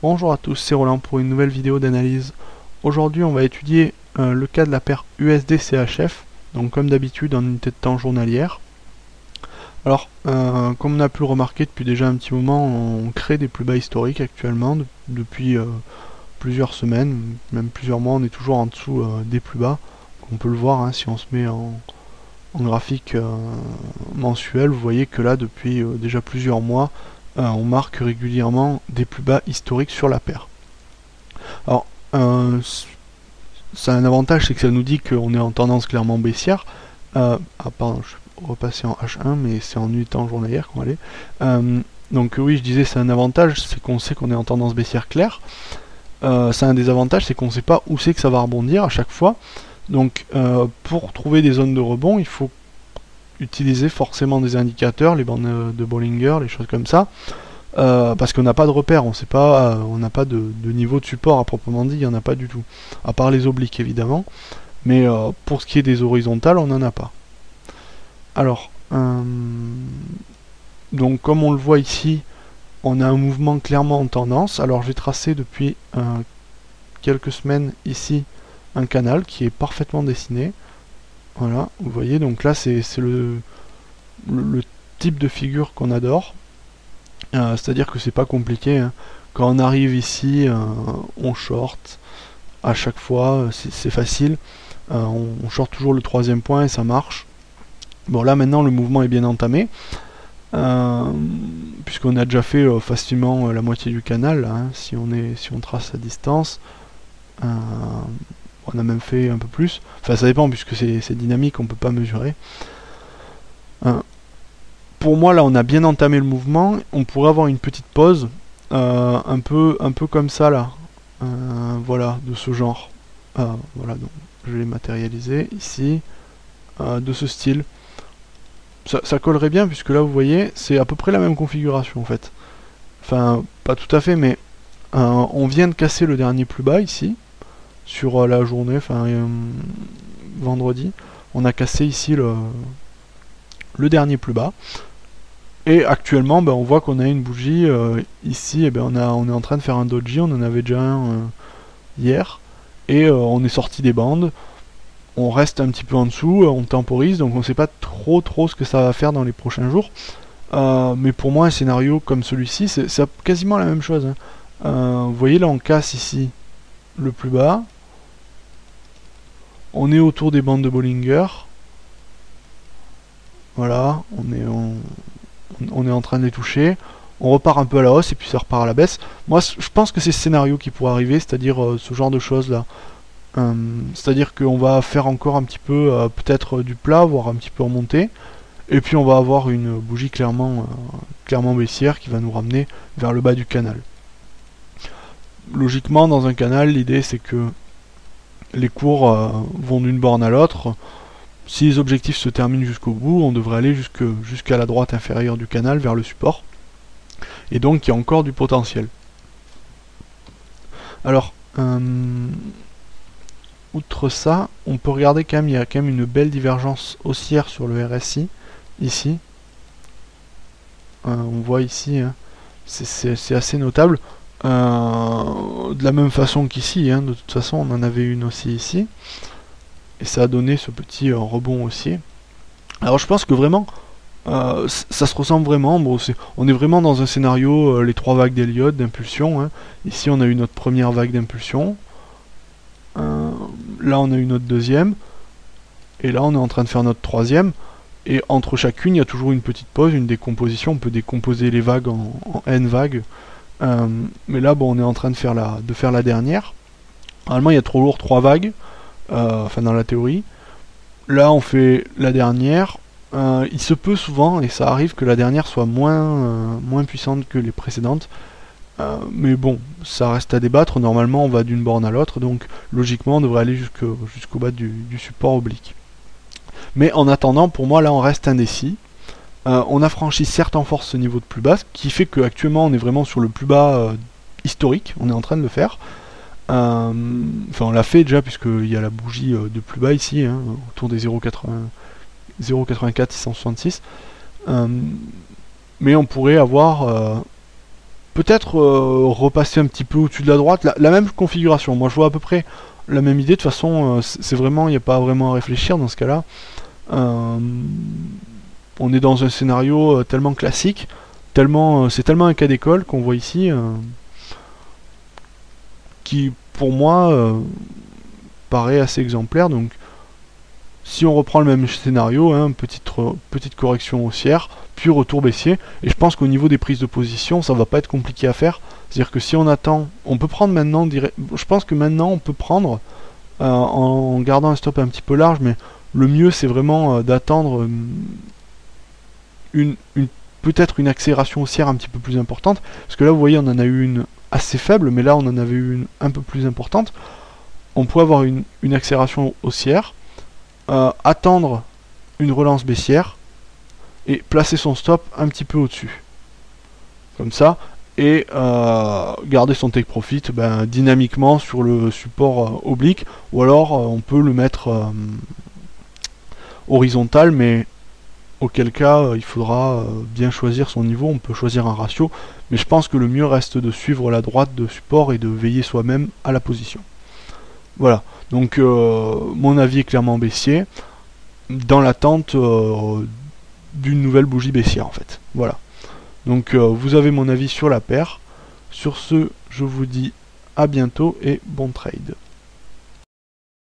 Bonjour à tous, c'est Roland pour une nouvelle vidéo d'analyse. Aujourd'hui on va étudier le cas de la paire USD-CHF, donc comme d'habitude en unité de temps journalière. Alors, comme on a pu le remarquer depuis déjà un petit moment, on crée des plus bas historiques actuellement, depuis plusieurs semaines, même plusieurs mois, on est toujours en dessous des plus bas. On peut le voir hein, si on se met en graphique mensuel, vous voyez que là depuis déjà plusieurs mois, on marque régulièrement des plus bas historiques sur la paire. Alors, ça a un avantage, c'est que ça nous dit qu'on est en tendance clairement baissière. Pardon, je vais repasser en H1, mais c'est en unité temps journalière qu'on va aller. Donc oui, je disais, c'est un avantage, c'est qu'on sait qu'on est en tendance baissière claire. Ça a un désavantage, c'est qu'on ne sait pas où c'est que ça va rebondir à chaque fois. Donc pour trouver des zones de rebond, il faut utiliser forcément des indicateurs, les bandes de Bollinger, les choses comme ça. Parce qu'on n'a pas de repère, on sait pas, on n'a pas de niveau de support à proprement dit, il n'y en a pas du tout. À part les obliques évidemment, mais pour ce qui est des horizontales, on n'en a pas. Alors, donc comme on le voit ici, on a un mouvement clairement en tendance. Alors j'ai tracé depuis quelques semaines ici un canal qui est parfaitement dessiné. Voilà, vous voyez, donc là c'est le type de figure qu'on adore. C'est-à-dire que c'est pas compliqué, hein. Quand on arrive ici, on short à chaque fois, c'est facile. On short toujours le troisième point et ça marche. Bon là maintenant le mouvement est bien entamé, puisqu'on a déjà fait facilement la moitié du canal, là, hein, si on trace à distance. On a même fait un peu plus. Enfin ça dépend puisque c'est dynamique, on peut pas mesurer. Pour moi là on a bien entamé le mouvement, on pourrait avoir une petite pause un peu comme ça là, voilà, de ce genre. Voilà, donc je vais les matérialiser ici, de ce style. Ça collerait bien puisque là vous voyez c'est à peu près la même configuration en fait. Enfin pas tout à fait, mais on vient de casser le dernier plus bas ici sur la journée, enfin vendredi on a cassé ici le dernier plus bas. Et actuellement, on voit qu'on a une bougie ici, et on est en train de faire un doji, on en avait déjà un hier, et on est sorti des bandes, on reste un petit peu en dessous, on temporise, donc on ne sait pas trop ce que ça va faire dans les prochains jours. Mais pour moi, un scénario comme celui-ci, c'est quasiment la même chose, hein. Vous voyez là, on casse ici le plus bas, on est autour des bandes de Bollinger, voilà, on est en train de les toucher, on repart un peu à la hausse et puis ça repart à la baisse. Moi je pense que c'est ce scénario qui pourrait arriver, c'est-à-dire ce genre de choses là. C'est-à-dire qu'on va faire encore un petit peu peut-être du plat, voire un petit peu remonter, et puis on va avoir une bougie clairement baissière qui va nous ramener vers le bas du canal. Logiquement dans un canal, l'idée c'est que les cours vont d'une borne à l'autre. Si les objectifs se terminent jusqu'au bout, on devrait aller jusqu'à la droite inférieure du canal, vers le support. Et donc il y a encore du potentiel. Alors, outre ça, on peut regarder quand même, il y a quand même une belle divergence haussière sur le RSI, ici. On voit ici, hein, c'est assez notable. De la même façon qu'ici, hein, de toute façon on en avait une aussi ici. Et ça a donné ce petit rebond haussier. Alors je pense que vraiment, ça se ressemble vraiment. Bon, on est vraiment dans un scénario, les trois vagues d'Elliott, d'impulsion, hein. Ici on a eu notre première vague d'impulsion. Là on a eu notre deuxième. Et là on est en train de faire notre troisième. Et entre chacune, il y a toujours une petite pause, une décomposition. On peut décomposer les vagues en N vagues. Mais là, on est en train de faire la dernière. Normalement, il y a toujours 3 vagues. Enfin, dans la théorie. Là, on fait la dernière. Il se peut souvent, et ça arrive, que la dernière soit moins puissante que les précédentes. Mais bon, ça reste à débattre. Normalement, on va d'une borne à l'autre. Donc, logiquement, on devrait aller jusqu'au bas du support oblique. Mais en attendant, pour moi, là, on reste indécis. On a franchi certes en force ce niveau de plus bas, ce qui fait qu'actuellement, on est vraiment sur le plus bas historique. On est en train de le faire. Enfin, on l'a fait déjà, puisqu'il y a la bougie de plus bas ici, hein, autour des 0,84 666. Mais on pourrait avoir peut-être repasser un petit peu au-dessus de la droite, la même configuration. Moi je vois à peu près la même idée. De toute façon, c'est vraiment, il n'y a pas vraiment à réfléchir dans ce cas-là. On est dans un scénario tellement classique, c'est tellement un cas d'école qu'on voit ici, qui pour moi paraît assez exemplaire. Donc si on reprend le même scénario, hein, petite correction haussière, puis retour baissier, et je pense qu'au niveau des prises de position, ça va pas être compliqué à faire. C'est-à-dire que si on attend, on peut prendre maintenant, je pense que maintenant on peut prendre en gardant un stop un petit peu large, mais le mieux c'est vraiment d'attendre peut-être une accélération haussière un petit peu plus importante, parce que là vous voyez on en a eu une assez faible, mais là on en avait eu une un peu plus importante. On peut avoir une accélération haussière, attendre une relance baissière, et placer son stop un petit peu au-dessus. Comme ça, et garder son take profit dynamiquement sur le support oblique, ou alors on peut le mettre horizontal, mais auquel cas il faudra bien choisir son niveau. On peut choisir un ratio, mais je pense que le mieux reste de suivre la droite de support et de veiller soi-même à la position. Voilà, donc mon avis est clairement baissier, dans l'attente d'une nouvelle bougie baissière en fait. Voilà, donc vous avez mon avis sur la paire. Sur ce, je vous dis à bientôt et bon trade.